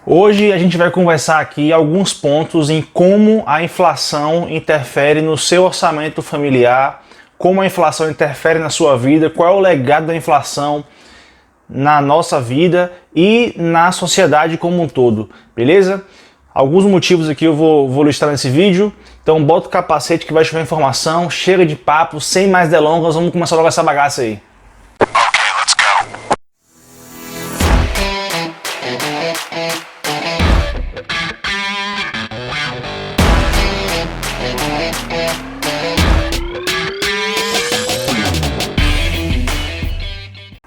Hoje a gente vai conversar aqui alguns pontos em como a inflação interfere no seu orçamento familiar, como a inflação interfere na sua vida, qual é o legado da inflação na nossa vida e na sociedade como um todo, beleza? Alguns motivos aqui eu vou listar nesse vídeo, então bota o capacete que vai chover informação, chega de papo, sem mais delongas, vamos começar logo essa bagaça aí.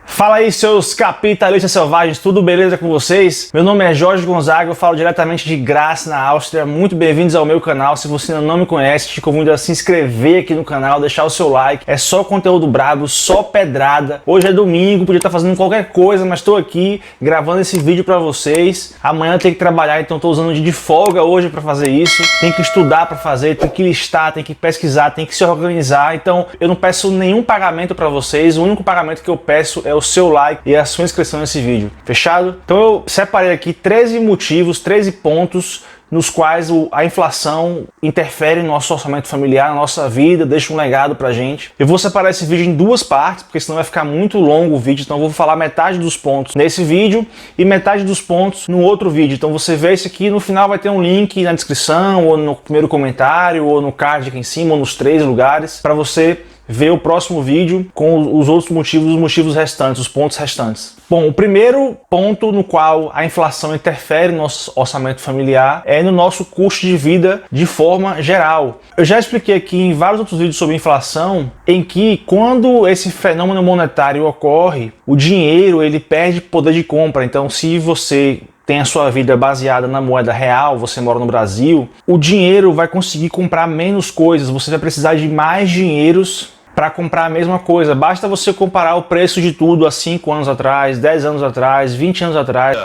Fala aí, seus capitalistas selvagens, tudo beleza com vocês? Meu nome é Jorge Gonzaga, eu falo diretamente de Graz, na Áustria. Muito bem-vindos ao meu canal. Se você ainda não me conhece, te convido a se inscrever aqui no canal, deixar o seu like. É só conteúdo brabo, só pedrada. Hoje é domingo, podia estar fazendo qualquer coisa, mas estou aqui gravando esse vídeo para vocês. Amanhã tem que trabalhar, então estou usando de folga hoje para fazer isso. Tem que estudar para fazer, tem que listar, tem que pesquisar, tem que se organizar. Então eu não peço nenhum pagamento para vocês, o único pagamento que eu peço é o seu like e a sua inscrição nesse vídeo, fechado? Então eu separei aqui 13 motivos, 13 pontos nos quais a inflação interfere no nosso orçamento familiar, na nossa vida, deixa um legado pra gente. Eu vou separar esse vídeo em duas partes, porque senão vai ficar muito longo o vídeo, então eu vou falar metade dos pontos nesse vídeo e metade dos pontos no outro vídeo. Então você vê esse aqui, no final vai ter um link na descrição, ou no primeiro comentário, ou no card aqui em cima, ou nos 3 lugares, para você ver o próximo vídeo com os outros motivos, os motivos restantes, os pontos restantes. Bom, o primeiro ponto no qual a inflação interfere no nosso orçamento familiar é no nosso custo de vida de forma geral. Eu já expliquei aqui em vários outros vídeos sobre inflação, em que quando esse fenômeno monetário ocorre, o dinheiro ele perde poder de compra. Então, se você tem a sua vida baseada na moeda real, você mora no Brasil, o dinheiro vai conseguir comprar menos coisas, você vai precisar de mais dinheiros para comprar a mesma coisa. Basta você comparar o preço de tudo há 5 anos atrás, 10 anos atrás, 20 anos atrás.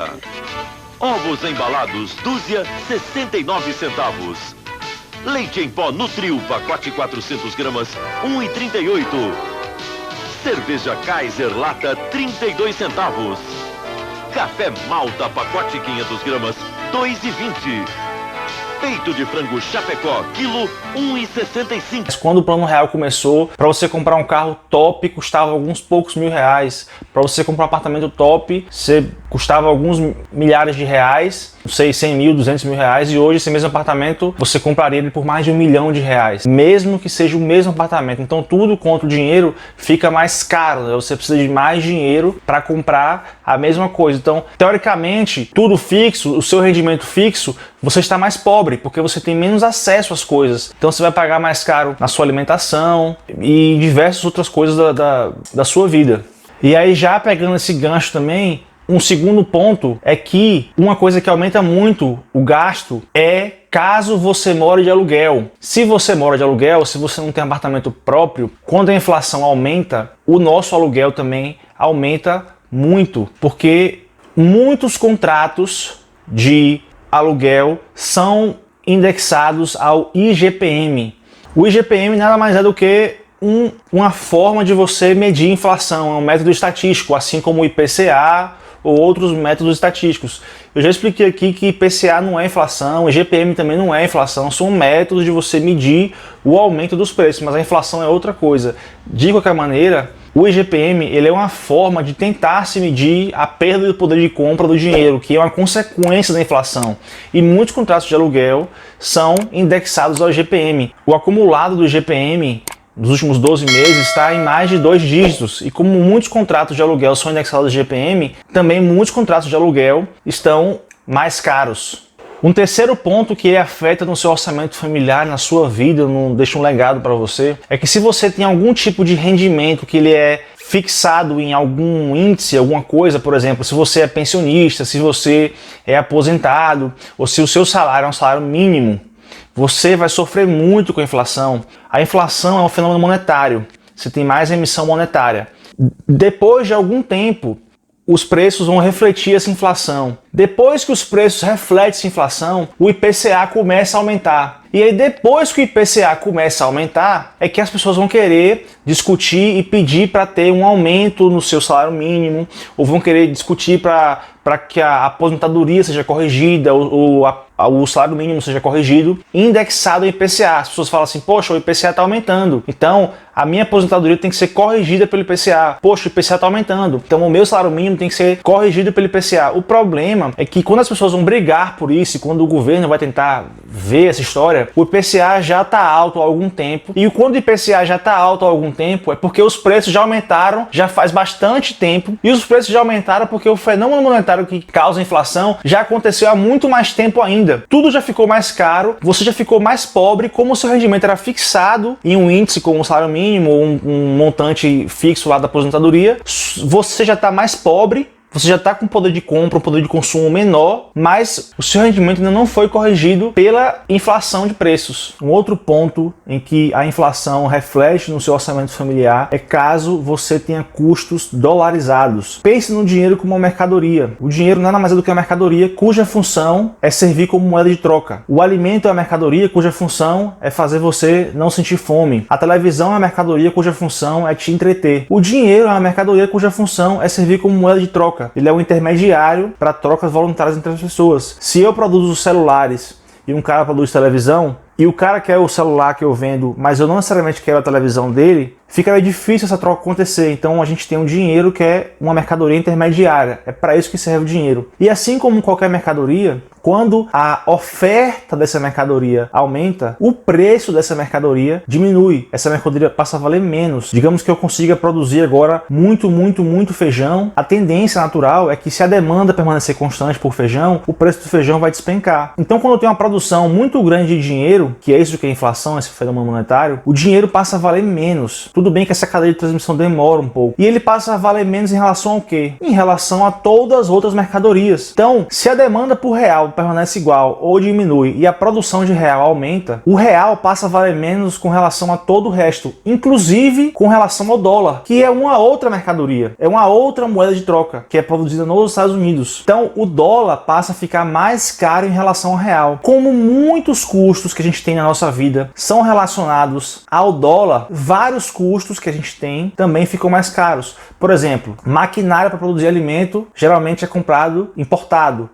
Ovos embalados, dúzia, 69 centavos. Leite em pó Nutril, pacote 400 gramas, 1,38. Cerveja Kaiser, lata, 32 centavos. Café Malta, pacote 500 gramas, 2,20. Peito de frango Chapecó, quilo, 1,65. Quando o Plano Real começou, para você comprar um carro top custava alguns poucos mil reais. Para você comprar um apartamento top, você custava alguns milhares de reais, não sei, 100 mil, 200 mil reais. E hoje esse mesmo apartamento, você compraria ele por mais de R$1 milhão, mesmo que seja o mesmo apartamento. Então tudo quanto o dinheiro fica mais caro, né? Você precisa de mais dinheiro para comprar a mesma coisa. Então, teoricamente, tudo fixo, o seu rendimento fixo, você está mais pobre, porque você tem menos acesso às coisas. Então você vai pagar mais caro na sua alimentação e diversas outras coisas da sua vida. E aí, já pegando esse gancho também, um segundo ponto é que uma coisa que aumenta muito o gasto é caso você more de aluguel. Se você mora de aluguel, se você não tem apartamento próprio, quando a inflação aumenta, o nosso aluguel também aumenta muito, porque muitos contratos de aluguel são indexados ao IGPM. O IGPM nada mais é do que uma forma de você medir inflação, é um método estatístico, assim como o IPCA ou outros métodos estatísticos. Eu já expliquei aqui que IPCA não é inflação, IGPM também não é inflação, são métodos de você medir o aumento dos preços, mas a inflação é outra coisa. De qualquer maneira, o IGPM ele é uma forma de tentar se medir a perda do poder de compra do dinheiro, que é uma consequência da inflação. E muitos contratos de aluguel são indexados ao IGPM. O acumulado do IGPM nos últimos 12 meses está em mais de 2 dígitos. E como muitos contratos de aluguel são indexados ao IGPM, também muitos contratos de aluguel estão mais caros. Um terceiro ponto que afeta no seu orçamento familiar, na sua vida, não deixa um legado para você, é que se você tem algum tipo de rendimento que ele é fixado em algum índice, alguma coisa, por exemplo, se você é pensionista, se você é aposentado, ou se o seu salário é um salário mínimo, você vai sofrer muito com a inflação. A inflação é um fenômeno monetário, você tem mais emissão monetária. Depois de algum tempo, os preços vão refletir essa inflação. Depois que os preços refletem essa inflação, o IPCA começa a aumentar. E aí depois que o IPCA começa a aumentar, é que as pessoas vão querer discutir e pedir para ter um aumento no seu salário mínimo, ou vão querer discutir para que a aposentadoria seja corrigida, o salário mínimo seja corrigido, indexado ao IPCA. As pessoas falam assim, poxa, o IPCA está aumentando, então a minha aposentadoria tem que ser corrigida pelo IPCA. Poxa, o IPCA está aumentando, então o meu salário mínimo tem que ser corrigido pelo IPCA. O problema é que quando as pessoas vão brigar por isso, e quando o governo vai tentar ver essa história, o IPCA já está alto há algum tempo, e quando o IPCA já está alto há algum tempo, é porque os preços já aumentaram já faz bastante tempo, e os preços já aumentaram porque o fenômeno monetário que causa a inflação já aconteceu há muito mais tempo ainda. Tudo já ficou mais caro, você já ficou mais pobre, como o seu rendimento era fixado em um índice como o salário mínimo ou um montante fixo lá da aposentadoria, você já está mais pobre. Você já está com poder de compra, um poder de consumo menor, mas o seu rendimento ainda não foi corrigido pela inflação de preços. Um outro ponto em que a inflação reflete no seu orçamento familiar é caso você tenha custos dolarizados. Pense no dinheiro como uma mercadoria. O dinheiro nada mais é do que uma mercadoria cuja função é servir como moeda de troca. O alimento é uma mercadoria cuja função é fazer você não sentir fome. A televisão é uma mercadoria cuja função é te entreter. O dinheiro é uma mercadoria cuja função é servir como moeda de troca. Ele é um intermediário para trocas voluntárias entre as pessoas. Se eu produzo celulares e um cara produz televisão, e o cara quer o celular que eu vendo, mas eu não necessariamente quero a televisão dele, fica difícil essa troca acontecer. Então a gente tem um dinheiro que é uma mercadoria intermediária. É para isso que serve o dinheiro. E assim como qualquer mercadoria, quando a oferta dessa mercadoria aumenta, o preço dessa mercadoria diminui. Essa mercadoria passa a valer menos. Digamos que eu consiga produzir agora muito feijão. A tendência natural é que se a demanda permanecer constante por feijão, o preço do feijão vai despencar. Então quando eu tenho uma produção muito grande de dinheiro, que é isso que é a inflação, esse fenômeno monetário, o dinheiro passa a valer menos. Tudo bem que essa cadeia de transmissão demora um pouco. E ele passa a valer menos em relação ao quê? Em relação a todas as outras mercadorias. Então, se a demanda por real permanece igual ou diminui e a produção de real aumenta, o real passa a valer menos com relação a todo o resto, inclusive com relação ao dólar, que é uma outra mercadoria, é uma outra moeda de troca, que é produzida nos Estados Unidos. Então, o dólar passa a ficar mais caro em relação ao real. Como muitos custos que a gente tem na nossa vida são relacionados ao dólar, vários custos que a gente tem também ficam mais caros. Por exemplo, maquinário para produzir alimento geralmente é comprado importado,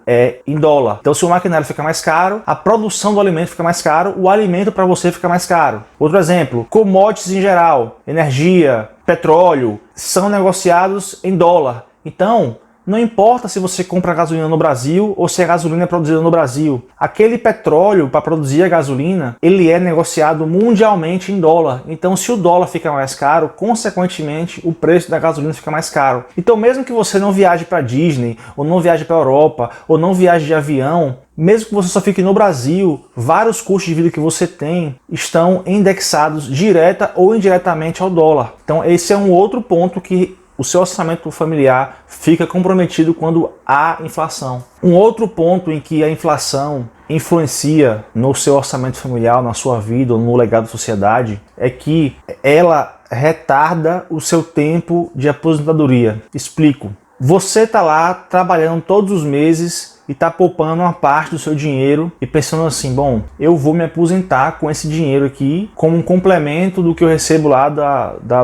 em dólar. Então se o maquinário fica mais caro, a produção do alimento fica mais caro, o alimento para você fica mais caro. Outro exemplo, commodities em geral, energia, petróleo, são negociados em dólar. Então, não importa se você compra gasolina no Brasil ou se a gasolina é produzida no Brasil. Aquele petróleo para produzir a gasolina, ele é negociado mundialmente em dólar. Então, se o dólar fica mais caro, consequentemente, o preço da gasolina fica mais caro. Então, mesmo que você não viaje para Disney, ou não viaje para Europa, ou não viaje de avião, mesmo que você só fique no Brasil, vários custos de vida que você tem estão indexados direta ou indiretamente ao dólar. Então, esse é um outro ponto que o seu orçamento familiar fica comprometido quando há inflação. Um outro ponto em que a inflação influencia no seu orçamento familiar, na sua vida ou no legado da sociedade, é que ela retarda o seu tempo de aposentadoria. Explico. Você está lá trabalhando todos os meses e está poupando uma parte do seu dinheiro e pensando assim, bom, eu vou me aposentar com esse dinheiro aqui como um complemento do que eu recebo lá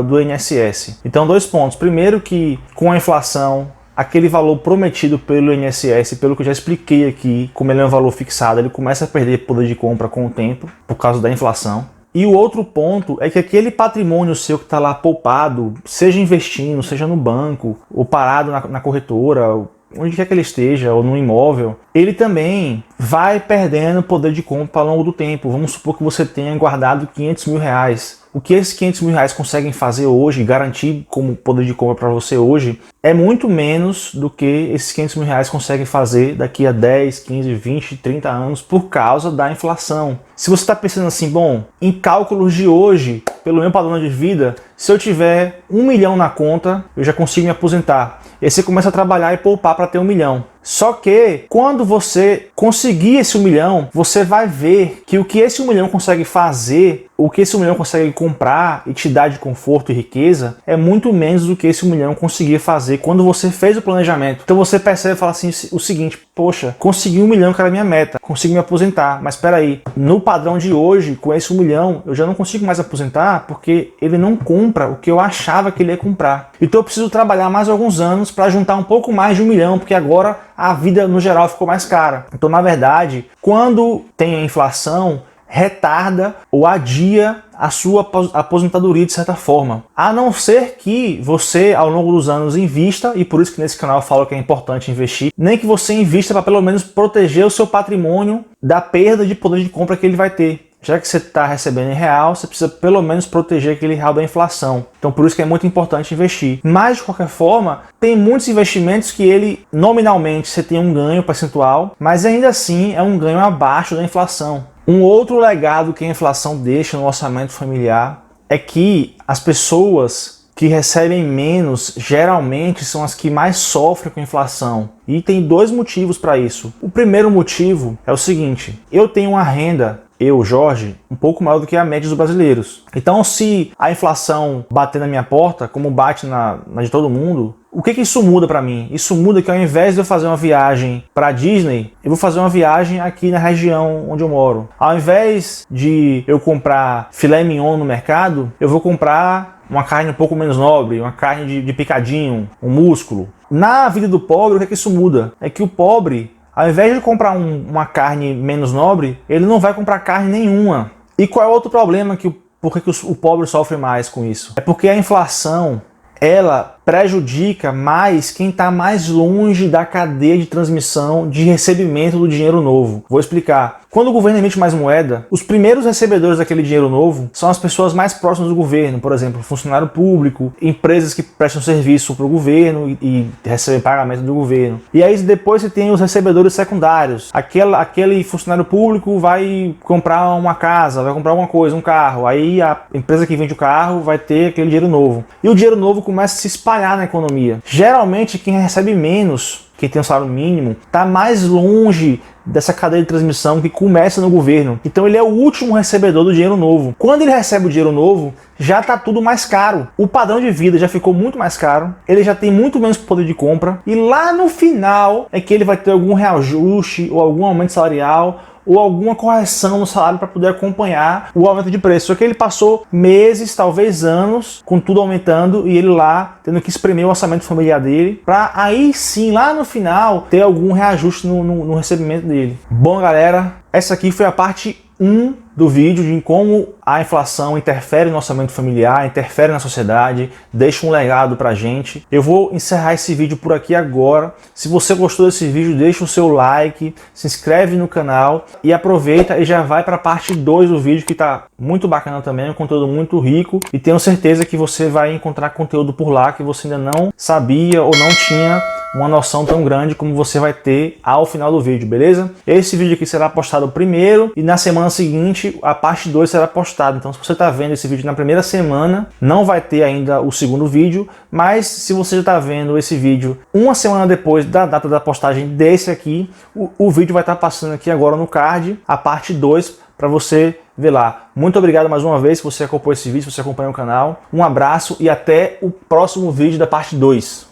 do INSS. Então, 2 pontos. Primeiro que com a inflação, aquele valor prometido pelo INSS, pelo que eu já expliquei aqui, como ele é um valor fixado, ele começa a perder poder de compra com o tempo, por causa da inflação. E o outro ponto é que aquele patrimônio seu que está lá poupado, seja investindo, seja no banco, ou parado na corretora, onde quer que ele esteja, ou no imóvel, ele também vai perdendo poder de compra ao longo do tempo. Vamos supor que você tenha guardado 500 mil reais. O que esses 500 mil reais conseguem fazer hoje, garantir como poder de compra para você hoje, é muito menos do que esses 500 mil reais conseguem fazer daqui a 10, 15, 20, 30 anos por causa da inflação. Se você está pensando assim, bom, em cálculos de hoje, pelo meu padrão de vida, se eu tiver 1 milhão na conta, eu já consigo me aposentar. E aí você começa a trabalhar e poupar para ter 1 milhão. Só que quando você conseguir esse 1 milhão, você vai ver que o que esse 1 milhão consegue fazer, o que esse 1 milhão consegue comprar e te dar de conforto e riqueza, é muito menos do que esse 1 milhão conseguia fazer quando você fez o planejamento. Então você percebe e fala assim o seguinte: poxa, consegui 1 milhão que era a minha meta, consigo me aposentar, mas espera aí, no padrão de hoje, com esse 1 milhão, eu já não consigo mais aposentar porque ele não compra o que eu achava que ele ia comprar. Então eu preciso trabalhar mais alguns anos para juntar um pouco mais de 1 milhão, porque agora a vida no geral ficou mais cara. Então, na verdade, quando tem a inflação, retarda ou adia a sua aposentadoria de certa forma. A não ser que você, ao longo dos anos, invista, e por isso que nesse canal eu falo que é importante investir, nem que você invista para pelo menos proteger o seu patrimônio da perda de poder de compra que ele vai ter. Já que você está recebendo em real, você precisa pelo menos proteger aquele real da inflação. Então por isso que é muito importante investir. Mas de qualquer forma, tem muitos investimentos que ele nominalmente você tem um ganho percentual, mas ainda assim é um ganho abaixo da inflação. Um outro legado que a inflação deixa no orçamento familiar é que as pessoas que recebem menos geralmente são as que mais sofrem com a inflação. E tem 2 motivos para isso. O primeiro motivo é o seguinte: eu tenho uma renda, eu, Jorge, um pouco maior do que a média dos brasileiros. Então, se a inflação bater na minha porta, como bate na de todo mundo, o que isso muda para mim? Isso muda que ao invés de eu fazer uma viagem para Disney, eu vou fazer uma viagem aqui na região onde eu moro. Ao invés de eu comprar filé mignon no mercado, eu vou comprar uma carne um pouco menos nobre, uma carne de picadinho, um músculo. Na vida do pobre, o que isso muda? É que o pobre, ao invés de comprar uma carne menos nobre, ele não vai comprar carne nenhuma. E qual é o outro problema por que o pobre sofre mais com isso? É porque a inflação, ela prejudica mais quem está mais longe da cadeia de transmissão de recebimento do dinheiro novo. Vou explicar. Quando o governo emite mais moeda, os primeiros recebedores daquele dinheiro novo são as pessoas mais próximas do governo, por exemplo, funcionário público, empresas que prestam serviço para o governo e recebem pagamento do governo. E aí depois você tem os recebedores secundários. Aquele funcionário público vai comprar uma casa, vai comprar alguma coisa, um carro. Aí a empresa que vende o carro vai ter aquele dinheiro novo. E o dinheiro novo começa a se espalhar na economia. Geralmente quem recebe menos, quem tem um salário mínimo, está mais longe dessa cadeia de transmissão que começa no governo. Então ele é o último recebedor do dinheiro novo. Quando ele recebe o dinheiro novo, já está tudo mais caro. O padrão de vida já ficou muito mais caro, ele já tem muito menos poder de compra, e lá no final é que ele vai ter algum reajuste ou algum aumento salarial ou alguma correção no salário para poder acompanhar o aumento de preço. Só que ele passou meses, talvez anos, com tudo aumentando e ele lá tendo que espremer o orçamento familiar dele para aí sim, lá no final, ter algum reajuste no recebimento dele. Bom, galera, essa aqui foi a parte 1 do vídeo de como a inflação interfere no orçamento familiar, interfere na sociedade, deixa um legado pra gente. Eu vou encerrar esse vídeo por aqui agora. Se você gostou desse vídeo, deixa o seu like, se inscreve no canal e aproveita e já vai para a parte 2 do vídeo, que tá muito bacana também, um conteúdo muito rico, e tenho certeza que você vai encontrar conteúdo por lá que você ainda não sabia ou não tinha uma noção tão grande como você vai ter ao final do vídeo, beleza? Esse vídeo aqui será postado primeiro e na semana seguinte a parte 2 será postada. Então se você está vendo esse vídeo na primeira semana, não vai ter ainda o segundo vídeo, mas se você já está vendo esse vídeo uma semana depois da data da postagem desse aqui, o vídeo vai estar passando aqui agora no card, a parte 2, para você ver lá. Muito obrigado mais uma vez se você acompanhou esse vídeo, se você acompanha o canal. Um abraço e até o próximo vídeo da parte 2.